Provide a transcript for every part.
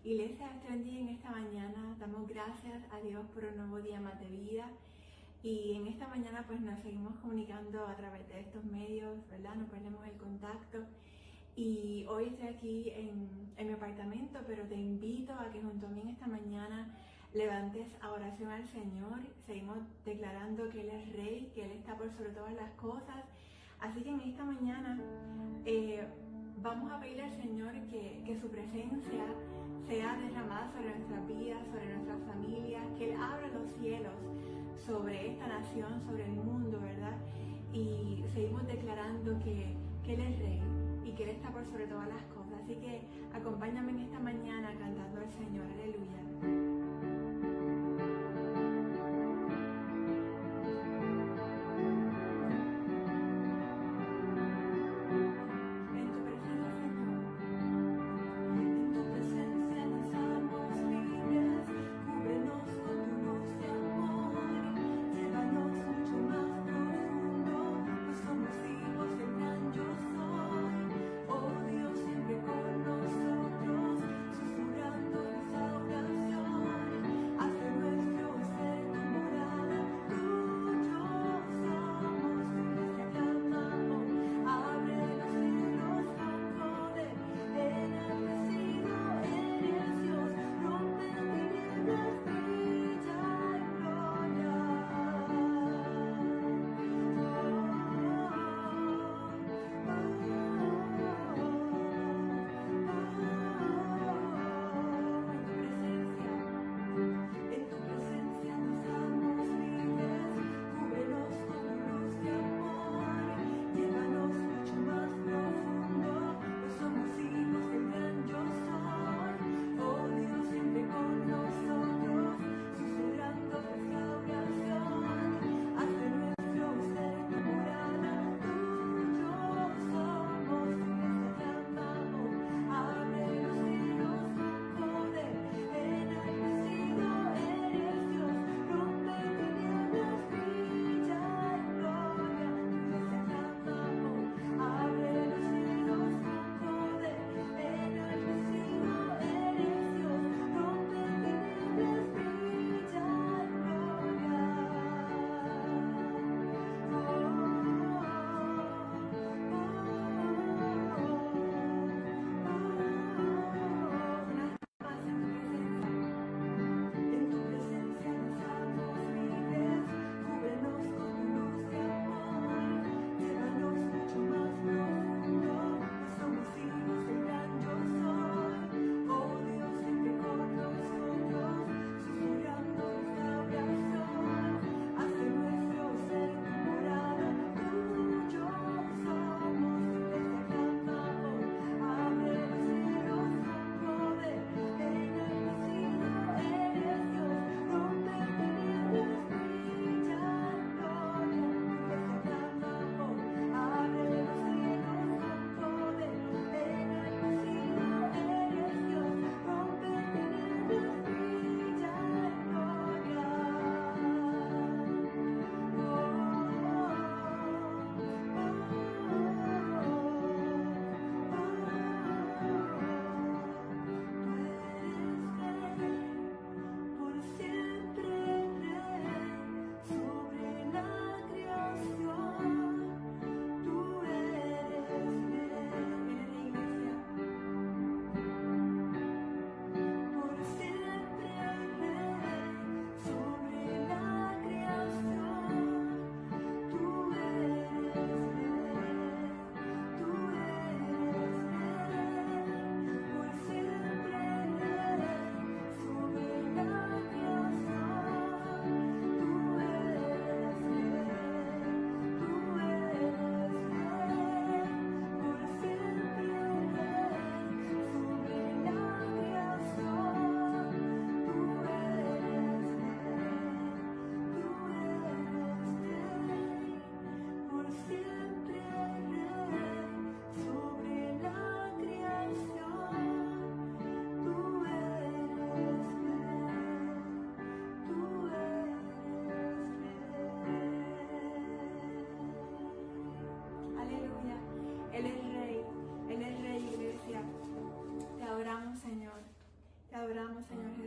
Iglesia, te bendiga en esta mañana. Damos gracias a Dios por un nuevo día más de vida. Y en esta mañana pues nos seguimos comunicando a través de estos medios, ¿verdad? Nos perdemos el contacto. Y hoy estoy aquí en mi apartamento, pero te invito a que junto a mí en esta mañana levantes a oración al Señor. Seguimos declarando que Él es Rey, que Él está por sobre todas las cosas. Así que en esta mañana vamos a pedirle al Señor que su presencia sea derramada sobre nuestras vidas, sobre nuestras familias, que Él abra los cielos sobre esta nación, sobre el mundo, ¿verdad? Y seguimos declarando que Él es Rey y que Él está por sobre todas las cosas. Así que acompáñame en esta mañana cantando al Señor, aleluya. Susurrando nuestra oración.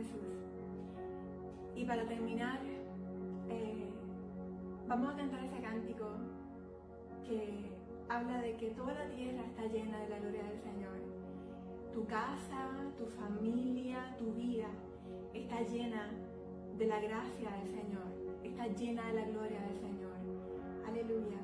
Jesús. Y para terminar, vamos a cantar ese cántico que habla de que toda la tierra está llena de la gloria del Señor. Tu casa, tu familia, tu vida está llena de la gracia del Señor, está llena de la gloria del Señor. Aleluya.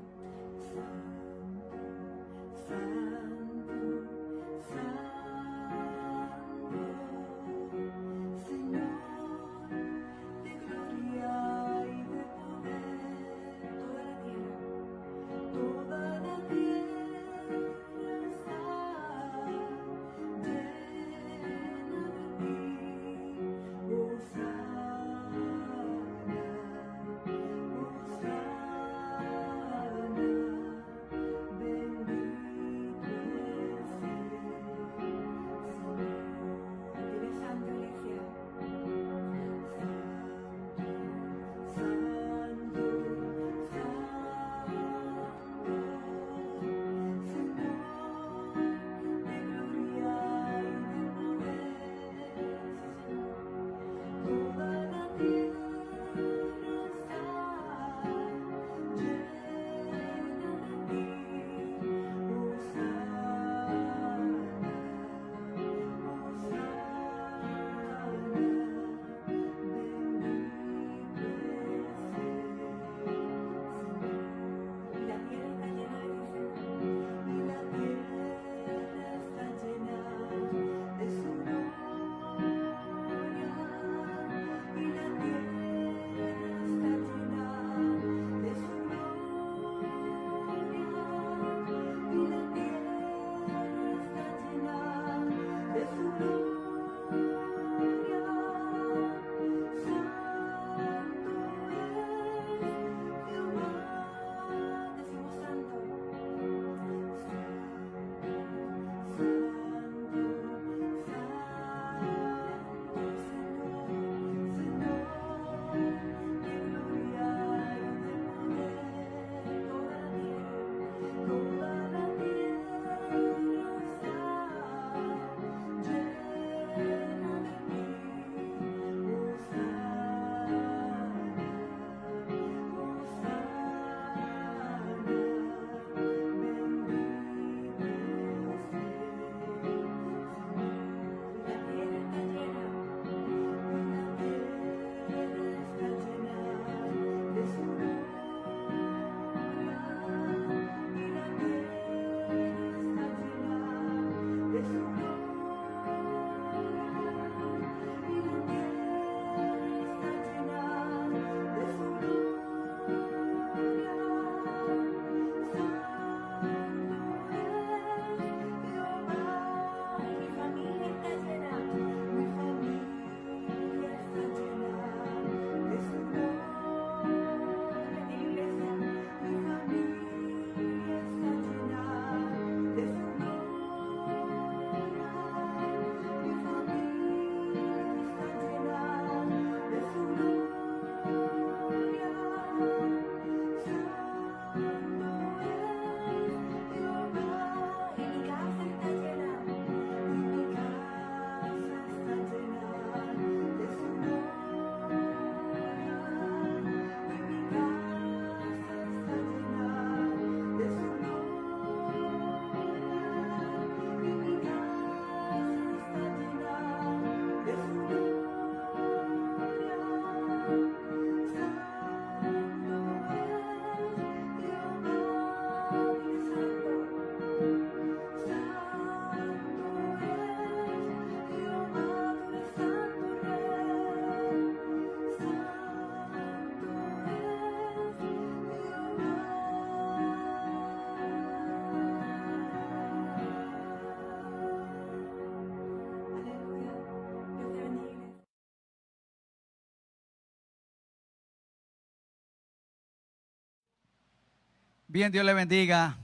Bien, Dios le bendiga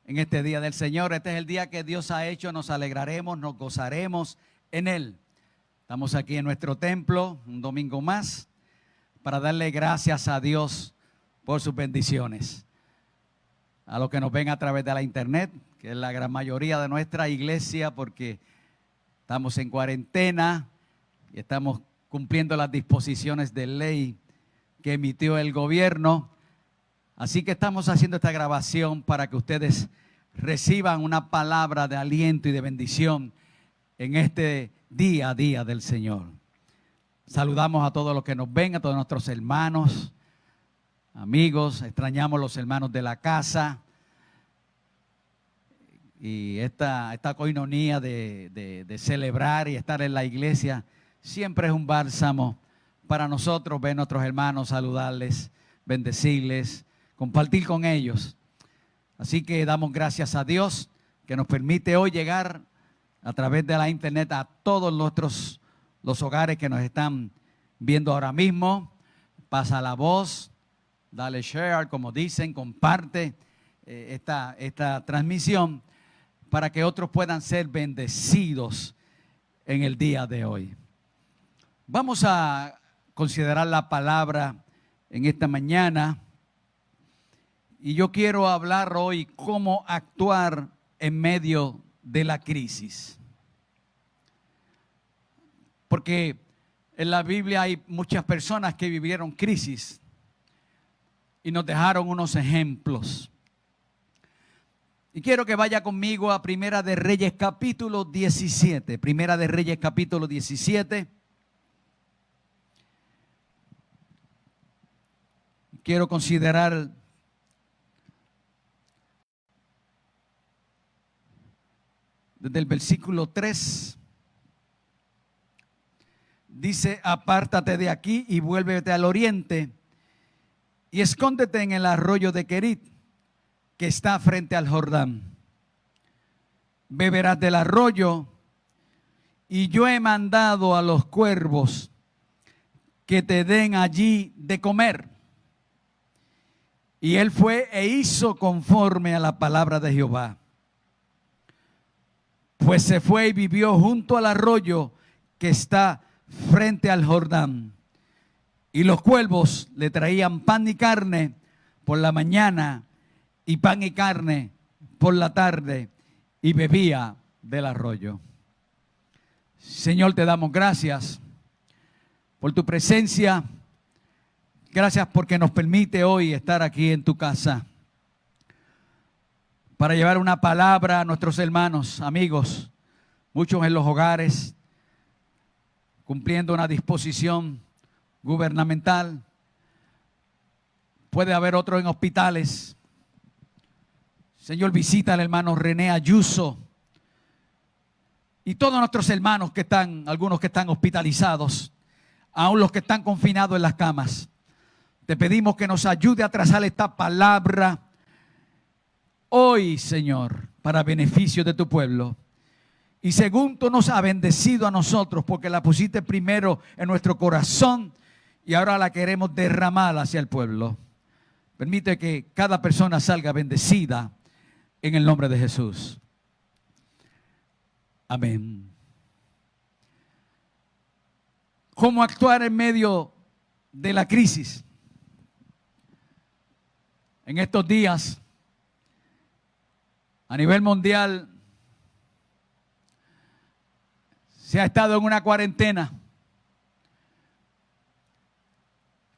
en este día del Señor. Este es el día que Dios ha hecho, nos alegraremos, nos gozaremos en Él. Estamos aquí en nuestro templo, un domingo más, para darle gracias a Dios por sus bendiciones. A los que nos ven a través de la internet, que es la gran mayoría de nuestra iglesia, porque estamos en cuarentena y estamos cumpliendo las disposiciones de ley que emitió el gobierno. Así que estamos haciendo esta grabación para que ustedes reciban una palabra de aliento y de bendición en este día a día del Señor. Saludamos a todos los que nos ven, a todos nuestros hermanos, amigos. Extrañamos los hermanos de la casa. Y esta coinonía de celebrar y estar en la iglesia siempre es un bálsamo para nosotros, ver a nuestros hermanos, saludarles, bendecirles, compartir con ellos. Así que damos gracias a Dios que nos permite hoy llegar a través de la internet a todos los hogares que nos están viendo ahora mismo. Pasa la voz, dale share, como dicen, comparte esta transmisión para que otros puedan ser bendecidos en el día de hoy. Vamos a considerar la palabra en esta mañana. Y yo quiero hablar hoy cómo actuar en medio de la crisis. Porque en la Biblia hay muchas personas que vivieron crisis y nos dejaron unos ejemplos. Y quiero que vaya conmigo a Primera de Reyes capítulo 17. Primera de Reyes capítulo 17. Quiero considerar desde el versículo 3, dice: apártate de aquí y vuélvete al oriente y escóndete en el arroyo de Querit, que está frente al Jordán. Beberás del arroyo, y yo he mandado a los cuervos que te den allí de comer. Y él fue e hizo conforme a la palabra de Jehová. Pues se fue y vivió junto al arroyo que está frente al Jordán. Y los cuervos le traían pan y carne por la mañana y pan y carne por la tarde, y bebía del arroyo. Señor, te damos gracias por tu presencia. Gracias porque nos permite hoy estar aquí en tu casa para llevar una palabra a nuestros hermanos, amigos, muchos en los hogares, cumpliendo una disposición gubernamental. Puede haber otros en hospitales. Señor, visita al hermano René Ayuso y todos nuestros hermanos que están, algunos que están hospitalizados, aún los que están confinados en las camas. Te pedimos que nos ayude a trazar esta palabra hoy, Señor, para beneficio de tu pueblo. Y según tú nos has bendecido a nosotros, porque la pusiste primero en nuestro corazón y ahora la queremos derramar hacia el pueblo. Permite que cada persona salga bendecida en el nombre de Jesús. Amén. ¿Cómo actuar en medio de la crisis? En estos días, a nivel mundial, se ha estado en una cuarentena.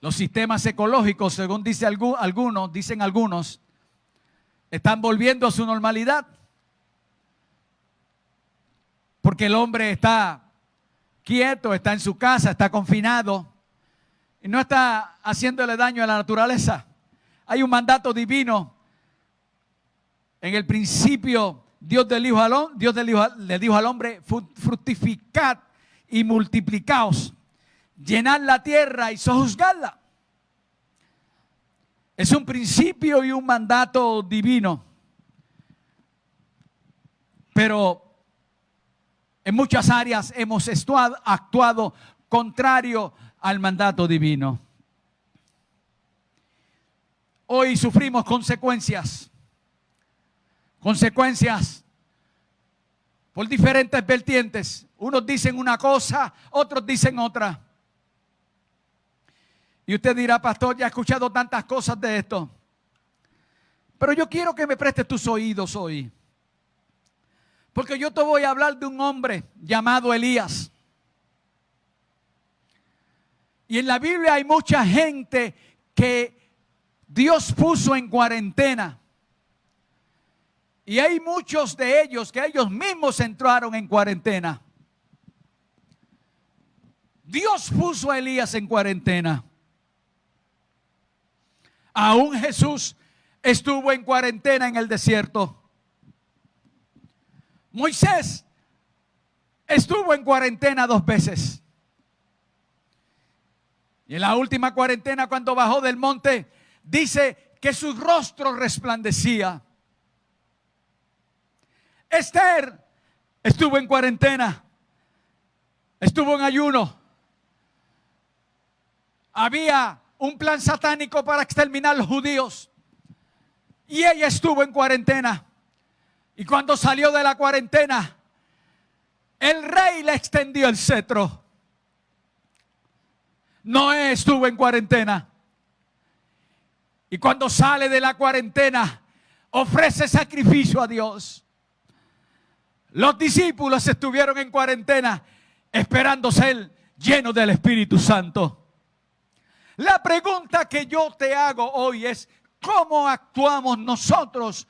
Los sistemas ecológicos, según dicen algunos, están volviendo a su normalidad. Porque el hombre está quieto, está en su casa, está confinado y no está haciéndole daño a la naturaleza. Hay un mandato divino. En el principio, Dios le dijo al hombre: fructificad y multiplicaos, llenad la tierra y sojuzgadla. Es un principio y un mandato divino. Pero en muchas áreas hemos actuado contrario al mandato divino. Hoy sufrimos consecuencias por diferentes vertientes. Unos dicen una cosa, otros dicen otra. Y usted dirá: pastor, ya he escuchado tantas cosas de esto. Pero yo quiero que me prestes tus oídos hoy. Porque yo te voy a hablar de un hombre llamado Elías. Y en la Biblia hay mucha gente que Dios puso en cuarentena. Y hay muchos de ellos que ellos mismos entraron en cuarentena. Dios puso a Elías en cuarentena. Aún Jesús estuvo en cuarentena en el desierto. Moisés estuvo en cuarentena 2 veces. Y en la última cuarentena, cuando bajó del monte, dice que su rostro resplandecía. Esther estuvo en cuarentena, estuvo en ayuno. Había un plan satánico para exterminar a los judíos y ella estuvo en cuarentena. Y cuando salió de la cuarentena, el rey le extendió el cetro. Noé estuvo en cuarentena. Y cuando sale de la cuarentena, ofrece sacrificio a Dios. Los discípulos estuvieron en cuarentena esperando ser llenos del Espíritu Santo. La pregunta que yo te hago hoy es: ¿cómo actuamos nosotros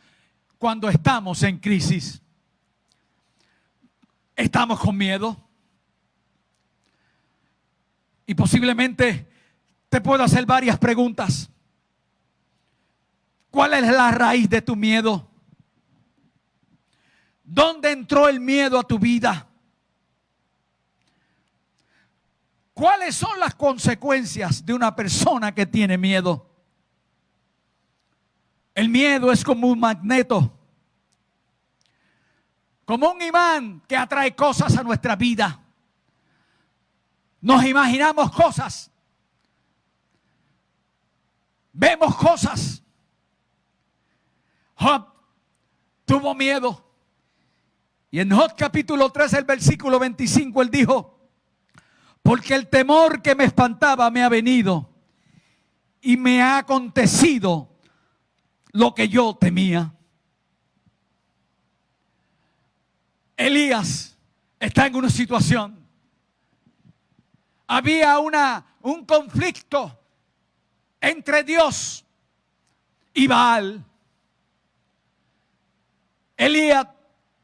cuando estamos en crisis? ¿Estamos con miedo? Y posiblemente te puedo hacer varias preguntas. ¿Cuál es la raíz de tu miedo? ¿Dónde entró el miedo a tu vida? ¿Cuáles son las consecuencias de una persona que tiene miedo? El miedo es como un magneto, como un imán que atrae cosas a nuestra vida. Nos imaginamos cosas, vemos cosas. Job tuvo miedo. Y en Job capítulo 3, el versículo 25, él dijo: porque el temor que me espantaba me ha venido y me ha acontecido lo que yo temía. Elías está en una situación. Había un conflicto entre Dios y Baal. Elías,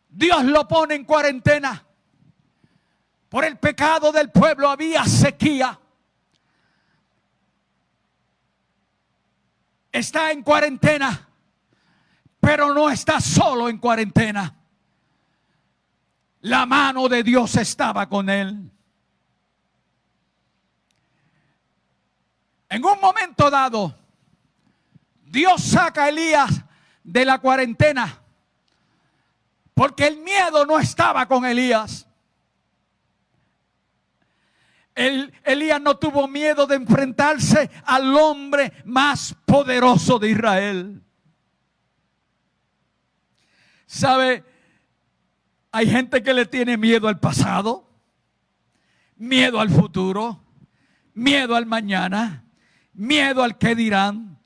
Dios lo pone en cuarentena. Por el pecado del pueblo había sequía. Está en cuarentena, pero no está solo en cuarentena. La mano de Dios estaba con él. En un momento dado, Dios saca a Elías de la cuarentena, porque el miedo no estaba con Elías. Elías no tuvo miedo de enfrentarse al hombre más poderoso de Israel. ¿Sabe? Hay gente que le tiene miedo al pasado, miedo al futuro, miedo al mañana, miedo al qué dirán.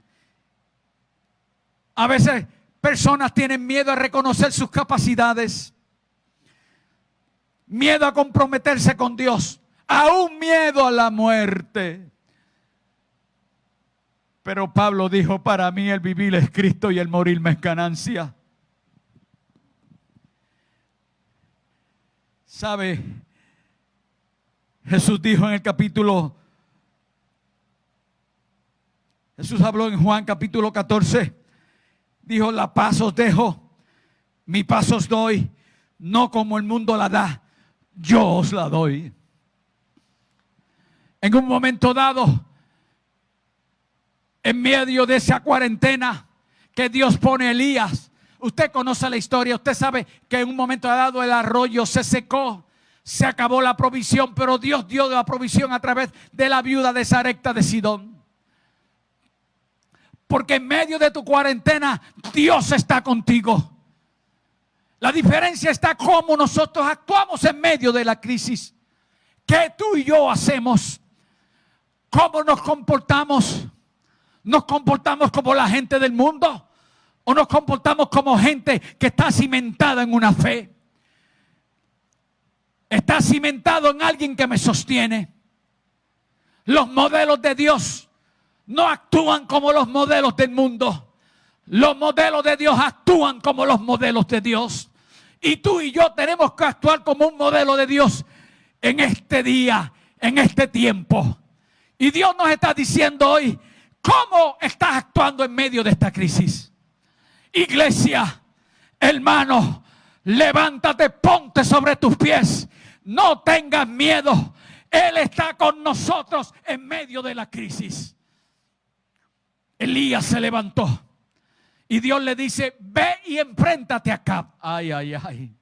A veces personas tienen miedo a reconocer sus capacidades, miedo a comprometerse con Dios, aún miedo a la muerte. Pero Pablo dijo: para mí el vivir es Cristo y el morirme es ganancia. ¿Sabe? Jesús dijo en el capítulo, Jesús habló en Juan capítulo 14, dijo: la paz os dejo, mi paz os doy, no como el mundo la da, yo os la doy. En un momento dado, en medio de esa cuarentena que Dios pone a Elías, usted conoce la historia, usted sabe que en un momento dado el arroyo se secó, se acabó la provisión, pero Dios dio la provisión a través de la viuda de Sarepta de Sidón. Porque en medio de tu cuarentena Dios está contigo. La diferencia está cómo nosotros actuamos en medio de la crisis. ¿Qué tú y yo hacemos? ¿Cómo nos comportamos? ¿Nos comportamos como la gente del mundo? ¿O nos comportamos como gente que está cimentada en una fe? Está cimentado en alguien que me sostiene. Los modelos de Dios no actúan como los modelos del mundo. Los modelos de Dios actúan como los modelos de Dios. Y tú y yo tenemos que actuar como un modelo de Dios en este día, en este tiempo. Y Dios nos está diciendo hoy, ¿cómo estás actuando en medio de esta crisis? Iglesia, hermano, levántate, ponte sobre tus pies. No tengas miedo. Él está con nosotros en medio de la crisis. Elías se levantó y Dios le dice, ve y enfréntate a Acab. Ay, ay, ay.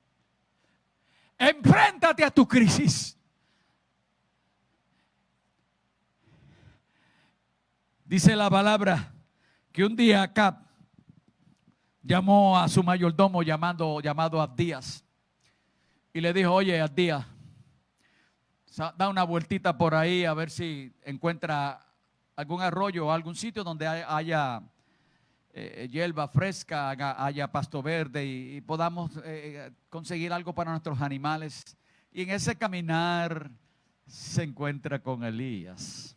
Enfréntate a tu crisis. Dice la palabra que un día Acab llamó a su mayordomo llamado Abdías y le dijo, oye, Abdías, da una vueltita por ahí a ver si encuentra algún arroyo o algún sitio donde haya hierba fresca, haya pasto verde y podamos conseguir algo para nuestros animales. Y en ese caminar se encuentra con Elías.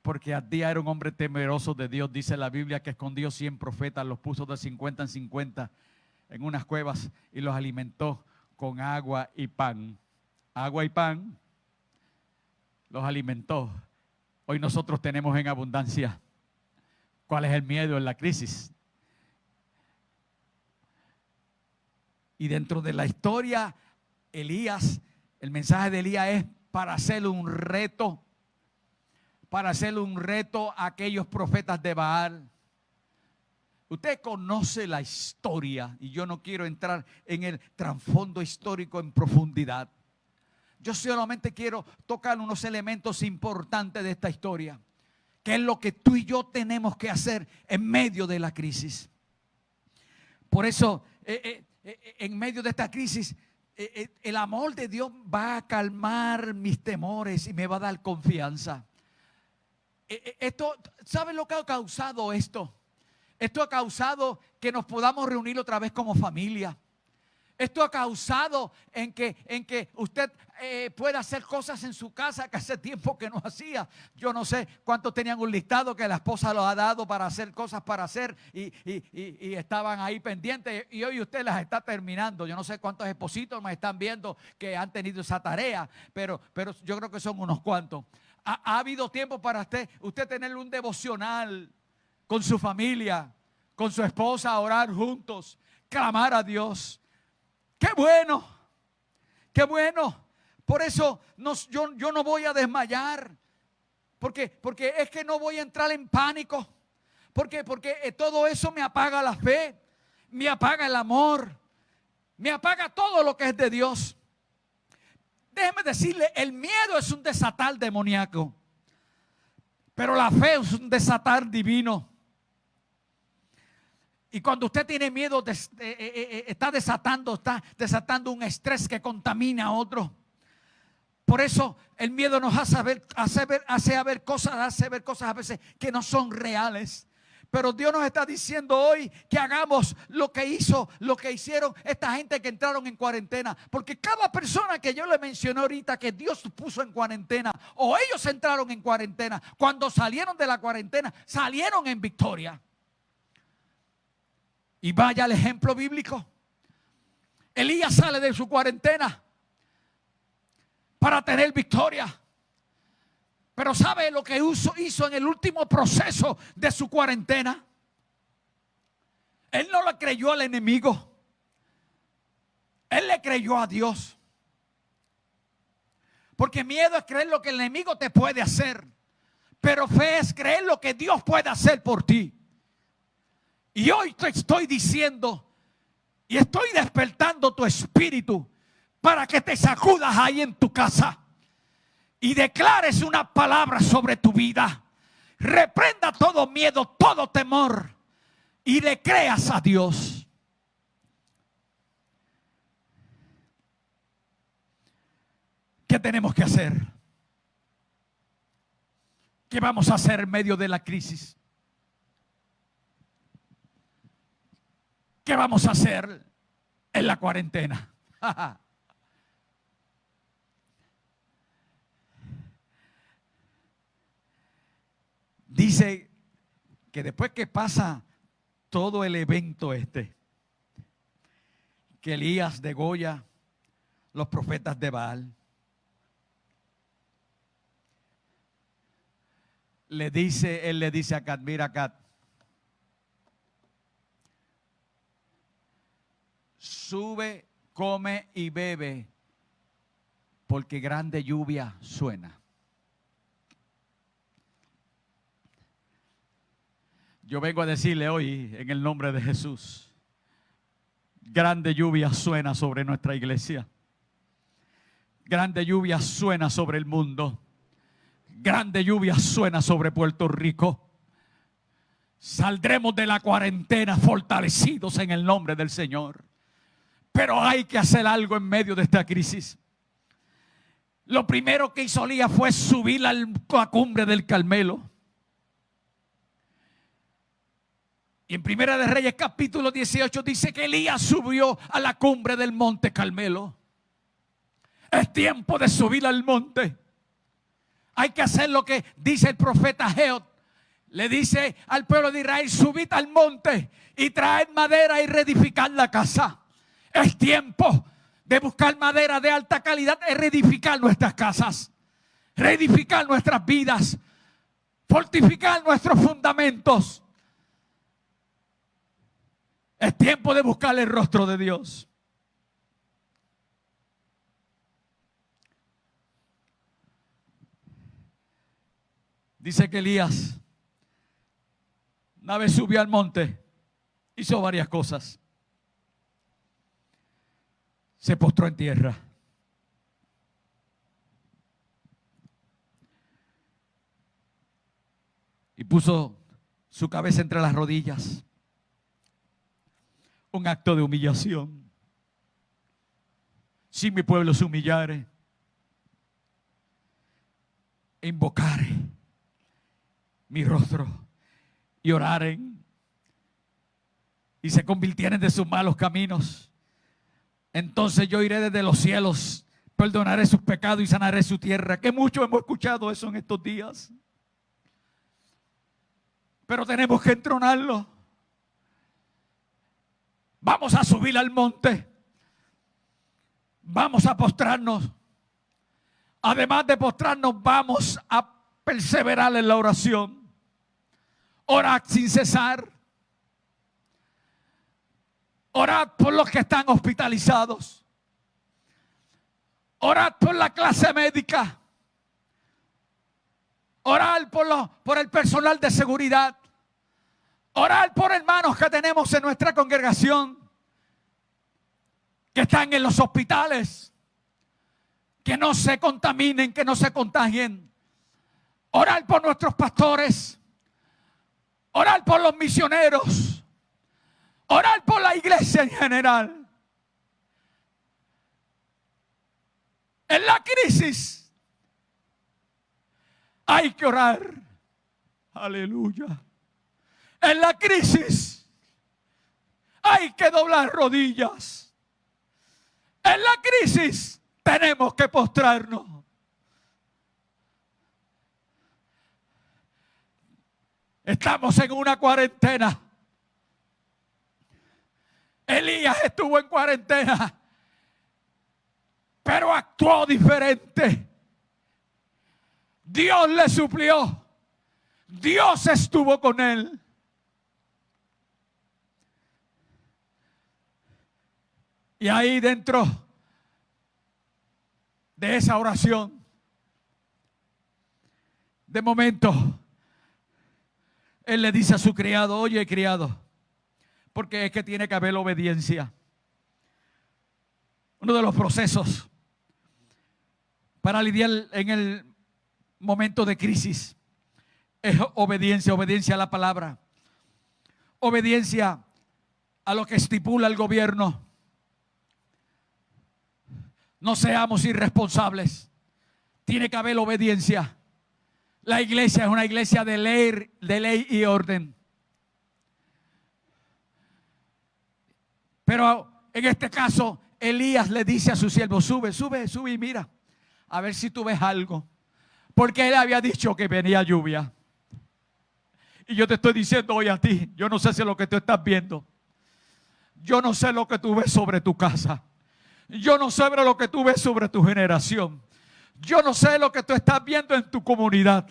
Porque Abdías era un hombre temeroso de Dios. Dice la Biblia que escondió 100 profetas, los puso de 50 en 50 en unas cuevas y los alimentó con agua y pan. Agua y pan los alimentó. Hoy nosotros tenemos en abundancia. ¿Cuál es el miedo en la crisis? Y dentro de la historia, Elías, el mensaje de Elías es para hacerle un reto. Para hacerle un reto a aquellos profetas de Baal. Usted conoce la historia y yo no quiero entrar en el trasfondo histórico en profundidad. Yo solamente quiero tocar unos elementos importantes de esta historia, que es lo que tú y yo tenemos que hacer en medio de la crisis. Por eso, en medio de esta crisis, el amor de Dios va a calmar mis temores y me va a dar confianza. Esto, ¿saben lo que ha causado esto? Esto ha causado que nos podamos reunir otra vez como familia. Esto ha causado en que usted pueda hacer cosas en su casa que hace tiempo que no hacía. Yo no sé cuántos tenían un listado que la esposa los ha dado para hacer cosas para hacer y estaban ahí pendientes y hoy usted las está terminando. Yo no sé cuántos espositos me están viendo que han tenido esa tarea, pero yo creo que son unos cuantos. Ha habido tiempo para usted tener un devocional con su familia, con su esposa, orar juntos, clamar a Dios. ¡Qué bueno! ¡Qué bueno! Por eso yo no voy a desmayar. Porque es que no voy a entrar en pánico. Porque todo eso me apaga la fe, me apaga el amor, me apaga todo lo que es de Dios. Déjeme decirle, el miedo es un desatar demoníaco, pero la fe es un desatar divino. Y cuando usted tiene miedo, está desatando un estrés que contamina a otro. Por eso el miedo nos hace ver cosas a veces que no son reales. Pero Dios nos está diciendo hoy que hagamos lo que hicieron esta gente que entraron en cuarentena. Porque cada persona que yo le mencioné ahorita que Dios puso en cuarentena, o ellos entraron en cuarentena, cuando salieron de la cuarentena, salieron en victoria. Y vaya el ejemplo bíblico. Elías sale de su cuarentena para tener victoria. Pero ¿sabe lo que hizo en el último proceso de su cuarentena? Él no le creyó al enemigo. Él le creyó a Dios. Porque miedo es creer lo que el enemigo te puede hacer. Pero fe es creer lo que Dios puede hacer por ti. Y hoy te estoy diciendo y estoy despertando tu espíritu para que te sacudas ahí en tu casa y declares una palabra sobre tu vida. Reprenda todo miedo, todo temor y le creas a Dios. ¿Qué tenemos que hacer? ¿Qué vamos a hacer en medio de la crisis? ¿Qué vamos a hacer en la cuarentena? dice que después que pasa todo el evento que Elías degolla los profetas de Baal, él le dice a Acab: mira, Acab, sube, come y bebe, porque grande lluvia suena. Yo vengo a decirle hoy, en el nombre de Jesús, grande lluvia suena sobre nuestra iglesia. Grande lluvia suena sobre el mundo. Grande lluvia suena sobre Puerto Rico. Saldremos de la cuarentena fortalecidos en el nombre del Señor. Pero hay que hacer algo en medio de esta crisis. Lo primero que hizo Elías fue subir a la cumbre del Carmelo. Y en Primera de Reyes capítulo 18 dice que Elías subió a la cumbre del monte Carmelo. Es tiempo de subir al monte. Hay que hacer lo que dice el profeta Ageo. Le dice al pueblo de Israel: subid al monte y traed madera y reedificad la casa. Es tiempo de buscar madera de alta calidad y reedificar nuestras casas, reedificar nuestras vidas, fortificar nuestros fundamentos. Es tiempo de buscar el rostro de Dios. Dice que Elías, una vez subió al monte, hizo varias cosas. Se postró en tierra. Y puso su cabeza entre las rodillas. Un acto de humillación. Si mi pueblo se humillare, invocare mi rostro y oraren y se convirtieren de sus malos caminos, entonces yo iré desde los cielos, perdonaré sus pecados y sanaré su tierra. Que mucho hemos escuchado eso en estos días, pero tenemos que entronarlo. Vamos a subir al monte, vamos a postrarnos. Además de postrarnos, vamos a perseverar en la oración. Orad sin cesar. Orad por los que están hospitalizados. Orad por la clase médica. Orad por el personal de seguridad. Orad por hermanos que tenemos en nuestra congregación que están en los hospitales. Que no se contaminen, que no se contagien. Orad por nuestros pastores. Orad por los misioneros. Orad por la iglesia en general. En la crisis hay que orar. Aleluya. En la crisis hay que doblar rodillas. En la crisis tenemos que postrarnos. Estamos en una cuarentena. Elías estuvo en cuarentena, pero actuó diferente. Dios le suplió. Dios estuvo con él. Y ahí dentro de esa oración, de momento, él le dice a su criado: oye, criado, porque es que tiene que haber obediencia. Uno de los procesos para lidiar en el momento de crisis es obediencia, obediencia a la palabra, obediencia a lo que estipula el gobierno. No seamos irresponsables. Tiene que haber obediencia. La iglesia es una iglesia de ley y orden. Pero en este caso, Elías le dice a su siervo: sube y mira, a ver si tú ves algo. Porque él había dicho que venía lluvia. Y yo te estoy diciendo hoy a ti, yo no sé si es lo que tú estás viendo. Yo no sé lo que tú ves sobre tu casa. Yo no sé lo que tú ves sobre tu generación. Yo no sé lo que tú estás viendo en tu comunidad.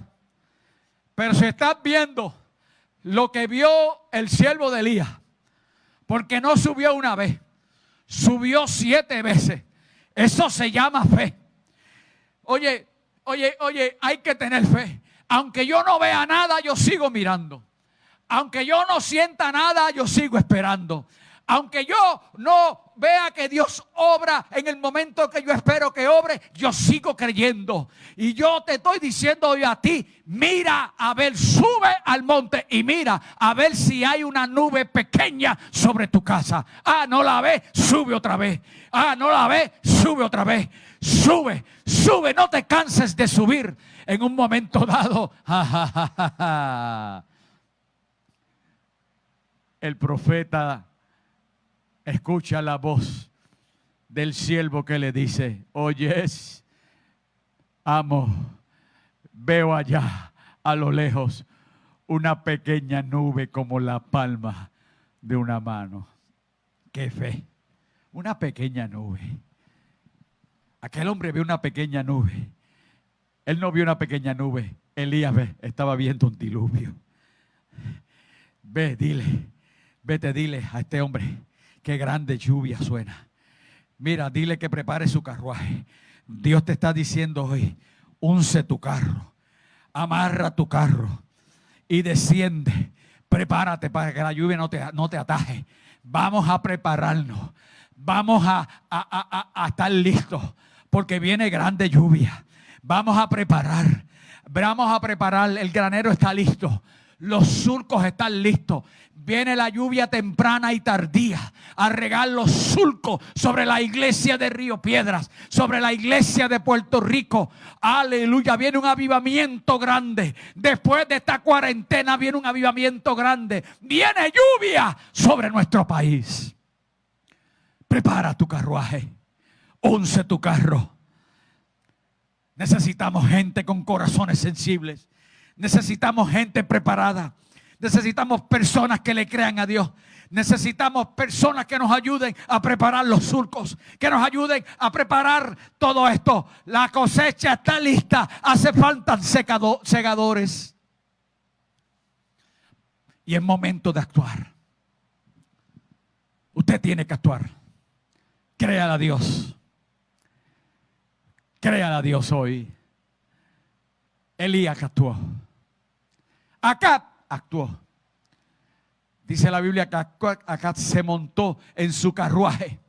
Pero si estás viendo lo que vio el siervo de Elías, porque no subió una vez, subió 7 veces. Eso se llama fe. Oye, hay que tener fe. Aunque yo no vea nada, yo sigo mirando. Aunque yo no sienta nada, yo sigo esperando. Aunque yo no vea que Dios obra en el momento que yo espero que obre, yo sigo creyendo. Y yo te estoy diciendo hoy a ti, mira a ver, sube al monte y mira a ver si hay una nube pequeña sobre tu casa. Ah, no la ves, sube otra vez. Ah, no la ves, sube otra vez. Sube, sube, no te canses de subir. En un momento dado, el profeta escucha la voz del siervo que le dice: oyes, amo, veo allá a lo lejos una pequeña nube como la palma de una mano. ¡Qué fe! Una pequeña nube. Aquel hombre vio una pequeña nube. Él no vio una pequeña nube. Elías estaba viendo un diluvio. Vete, dile a este hombre qué grande lluvia suena. Mira, dile que prepare su carruaje. Dios te está diciendo hoy: unce tu carro, amarra tu carro y desciende. Prepárate para que la lluvia no te ataje. Vamos a prepararnos. Vamos a estar listos porque viene grande lluvia. Vamos a preparar. El granero está listo. Los surcos están listos. Viene la lluvia temprana y tardía a regar los surcos sobre la iglesia de Río Piedras, sobre la iglesia de Puerto Rico. Aleluya, viene un avivamiento grande. Después de esta cuarentena viene un avivamiento grande. Viene lluvia sobre nuestro país. Prepara tu carruaje, unce tu carro. Necesitamos gente con corazones sensibles. Necesitamos gente preparada. Necesitamos personas que le crean a Dios. Necesitamos personas que nos ayuden a preparar los surcos, que nos ayuden a preparar todo esto. La cosecha está lista. Hace falta segadores. Y es momento de actuar. Usted tiene que actuar. Créale a Dios. Créale a Dios hoy. Elías actuó. Acab actuó. Dice la Biblia que Acab se montó en su carruaje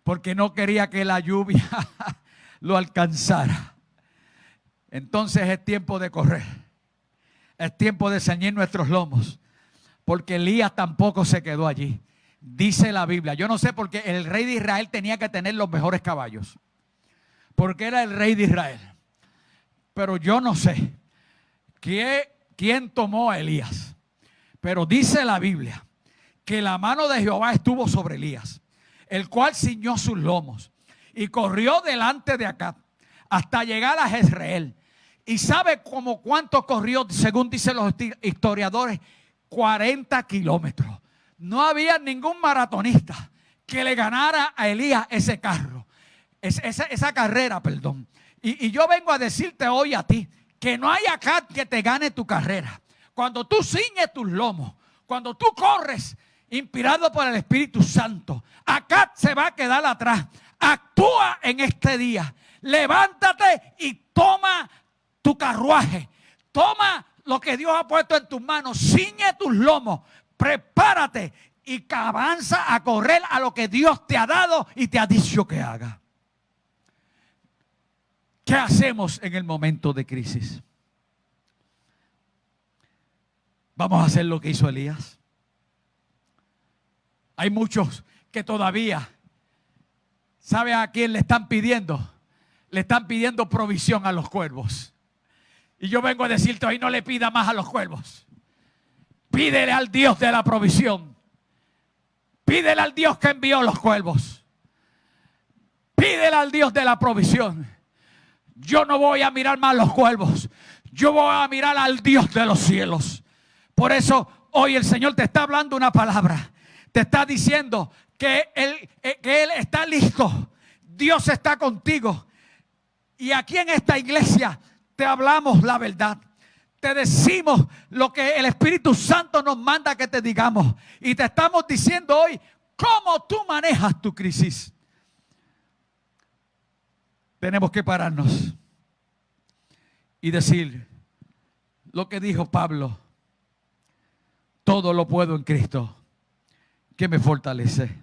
porque no quería que la lluvia lo alcanzara. Entonces es tiempo de correr. Es tiempo de ceñir nuestros lomos, porque Elías tampoco se quedó allí. Dice la Biblia, yo no sé por qué el rey de Israel tenía que tener los mejores caballos, porque era el rey de Israel. Pero yo no sé quién tomó a Elías. Pero dice la Biblia que la mano de Jehová estuvo sobre Elías, el cual ciñó sus lomos y corrió delante de Acab hasta llegar a Jezreel. ¿Y sabe como cuánto corrió? Según dicen los historiadores, 40 kilómetros. No había ningún maratonista que le ganara a Elías ese carro, esa carrera, perdón. Y yo vengo a decirte hoy a ti que no hay acá que te gane tu carrera. Cuando tú ciñes tus lomos, cuando tú corres inspirado por el Espíritu Santo, acá se va a quedar atrás. Actúa en este día. Levántate y toma tu carruaje. Toma lo que Dios ha puesto en tus manos. Ciñe tus lomos. Prepárate y avanza a correr a lo que Dios te ha dado y te ha dicho que haga. ¿Qué hacemos en el momento de crisis? Vamos a hacer lo que hizo Elías. Hay muchos que todavía, ¿sabe a quién le están pidiendo? Le están pidiendo provisión a los cuervos. Y yo vengo a decirte hoy, no le pida más a los cuervos. Pídele al Dios de la provisión. Pídele al Dios que envió los cuervos. Pídele al Dios de la provisión. Yo no voy a mirar más los cuervos. Yo voy a mirar al Dios de los cielos. Por eso hoy el Señor te está hablando una palabra. Te está diciendo que Él está listo. Dios está contigo. Y aquí en esta iglesia te hablamos la verdad. Te decimos lo que el Espíritu Santo nos manda que te digamos. Y te estamos diciendo hoy cómo tú manejas tu crisis. Tenemos que pararnos y decir lo que dijo Pablo: todo lo puedo en Cristo que me fortalece.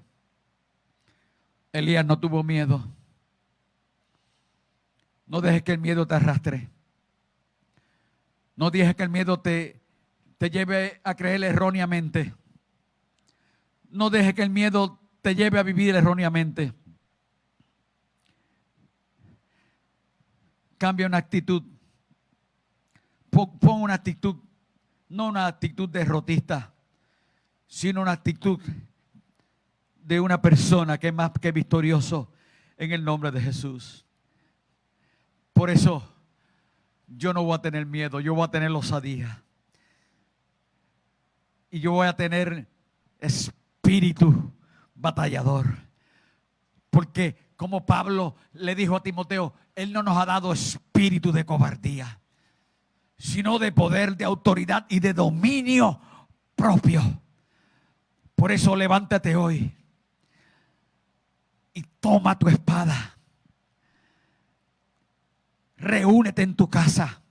Elías no tuvo miedo. No dejes que el miedo te arrastre. No dejes que el miedo te lleve a creer erróneamente. No dejes que el miedo te lleve a vivir erróneamente. Cambia una actitud. Pon una actitud, no una actitud derrotista, sino una actitud de una persona que es más que victorioso en el nombre de Jesús. Por eso yo no voy a tener miedo, yo voy a tener osadía. Y yo voy a tener espíritu batallador. Porque como Pablo le dijo a Timoteo, Él no nos ha dado espíritu de cobardía, sino de poder, de autoridad y de dominio propio. Por eso levántate hoy y toma tu espada. Reúnete en tu casa.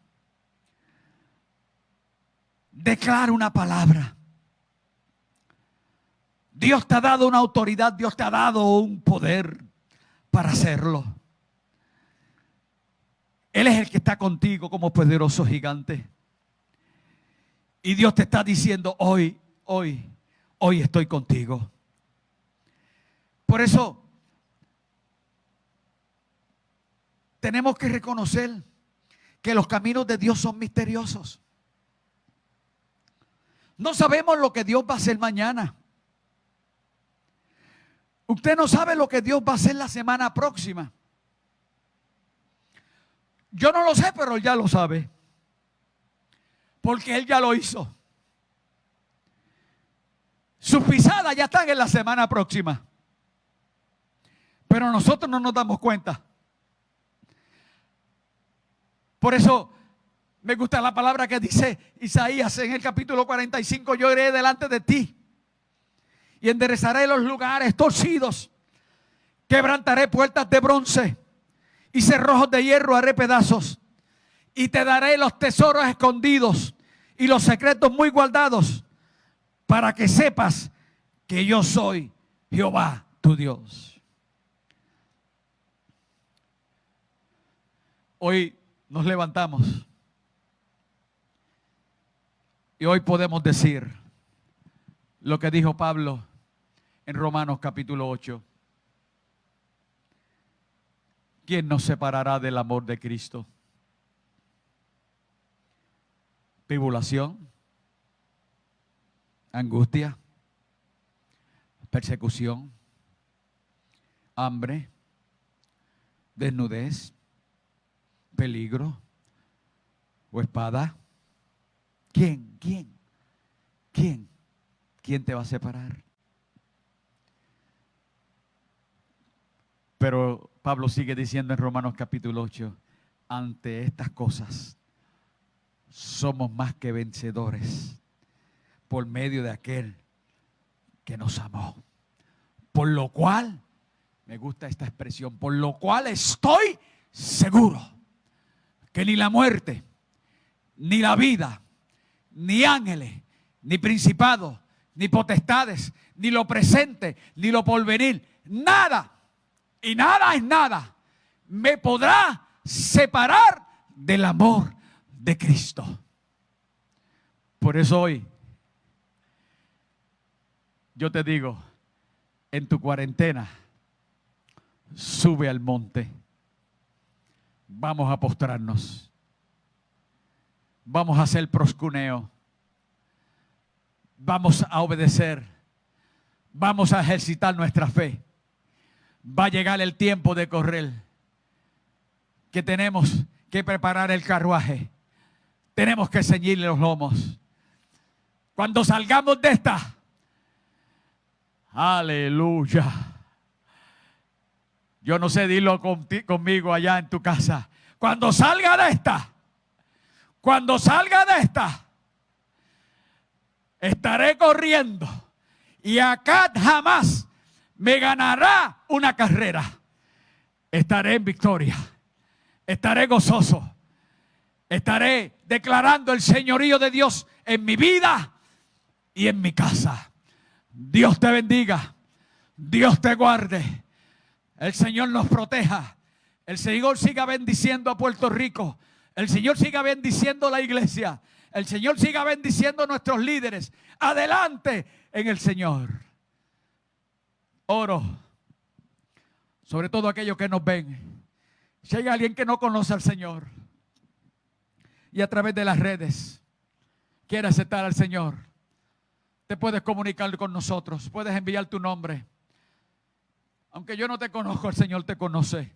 Declara una palabra. Dios te ha dado una autoridad, Dios te ha dado un poder para hacerlo. Él es el que está contigo como poderoso gigante. Y Dios te está diciendo hoy estoy contigo. Por eso tenemos que reconocer que los caminos de Dios son misteriosos. No sabemos lo que Dios va a hacer mañana. Usted no sabe lo que Dios va a hacer la semana próxima. Yo no lo sé, pero Él ya lo sabe. Porque Él ya lo hizo. Sus pisadas ya están en la semana próxima. Pero nosotros no nos damos cuenta. Por eso me gusta la palabra que dice Isaías en el capítulo 45. Yo iré delante de ti y enderezaré los lugares torcidos. Quebrantaré puertas de bronce y cerrojos de hierro haré pedazos. Y te daré los tesoros escondidos y los secretos muy guardados, para que sepas que yo soy Jehová tu Dios. Hoy nos levantamos y hoy podemos decir lo que dijo Pablo en Romanos capítulo 8. ¿Quién nos separará del amor de Cristo? Tribulación, angustia, persecución, hambre, desnudez, peligro o espada. ¿Quién te va a separar? Pero Pablo sigue diciendo en Romanos capítulo 8, ante estas cosas somos más que vencedores por medio de aquel que nos amó. Por lo cual, me gusta esta expresión, por lo cual estoy seguro que ni la muerte, ni la vida, ni ángeles, ni principados, ni potestades, ni lo presente, ni lo porvenir, nada, y nada es nada, me podrá separar del amor de Cristo. Por eso hoy yo te digo, en tu cuarentena, sube al monte. Vamos a postrarnos. Vamos a hacer proscuneo. Vamos a obedecer. Vamos a ejercitar nuestra fe. Va a llegar el tiempo de correr. Que tenemos que preparar el carruaje. tenemos que ceñirle los lomos. Cuando salgamos de esta, aleluya. Yo no sé, dilo conmigo allá en tu casa. Cuando salga de esta, estaré corriendo y acá jamás me ganará una carrera. Estaré en victoria, estaré gozoso, estaré declarando el señorío de Dios en mi vida y en mi casa. Dios te bendiga, Dios te guarde, el Señor nos proteja, el Señor siga bendiciendo a Puerto Rico, el Señor siga bendiciendo la iglesia, el Señor siga bendiciendo a nuestros líderes. Adelante en el Señor. Oro sobre todo aquellos que nos ven. Si hay alguien que no conoce al Señor y a través de las redes quiere aceptar al Señor, te puedes comunicar con nosotros, puedes enviar tu nombre. Aunque yo no te conozco, el Señor te conoce.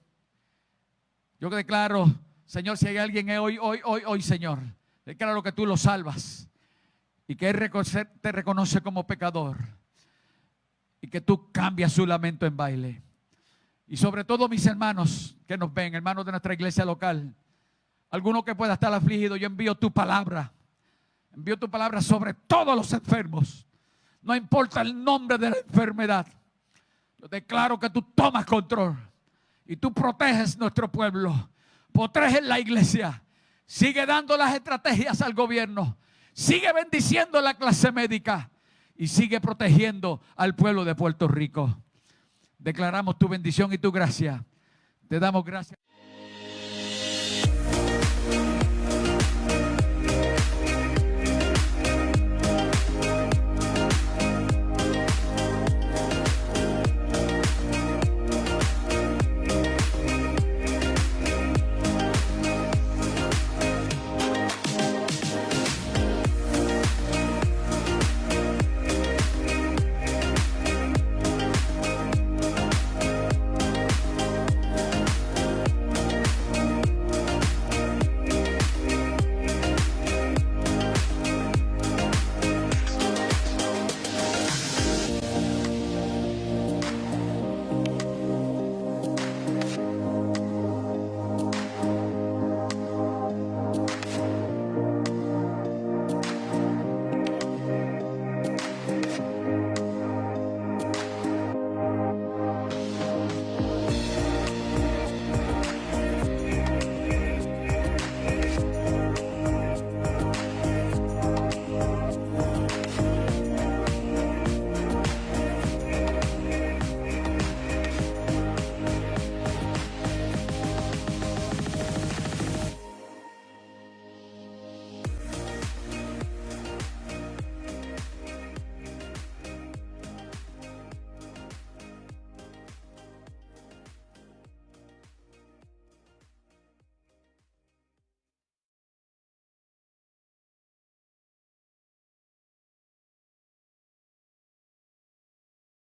Yo declaro, Señor, si hay alguien hoy, Señor, declaro que tú lo salvas y que Él te reconoce como pecador y que tú cambias su lamento en baile. Y sobre todo mis hermanos que nos ven, hermanos de nuestra iglesia local, alguno que pueda estar afligido, yo envío tu palabra sobre todos los enfermos. No importa el nombre de la enfermedad. Yo declaro que tú tomas control y tú proteges nuestro pueblo, proteges la iglesia, sigue dando las estrategias al gobierno, sigue bendiciendo la clase médica y sigue protegiendo al pueblo de Puerto Rico. Declaramos tu bendición y tu gracia. Te damos gracias.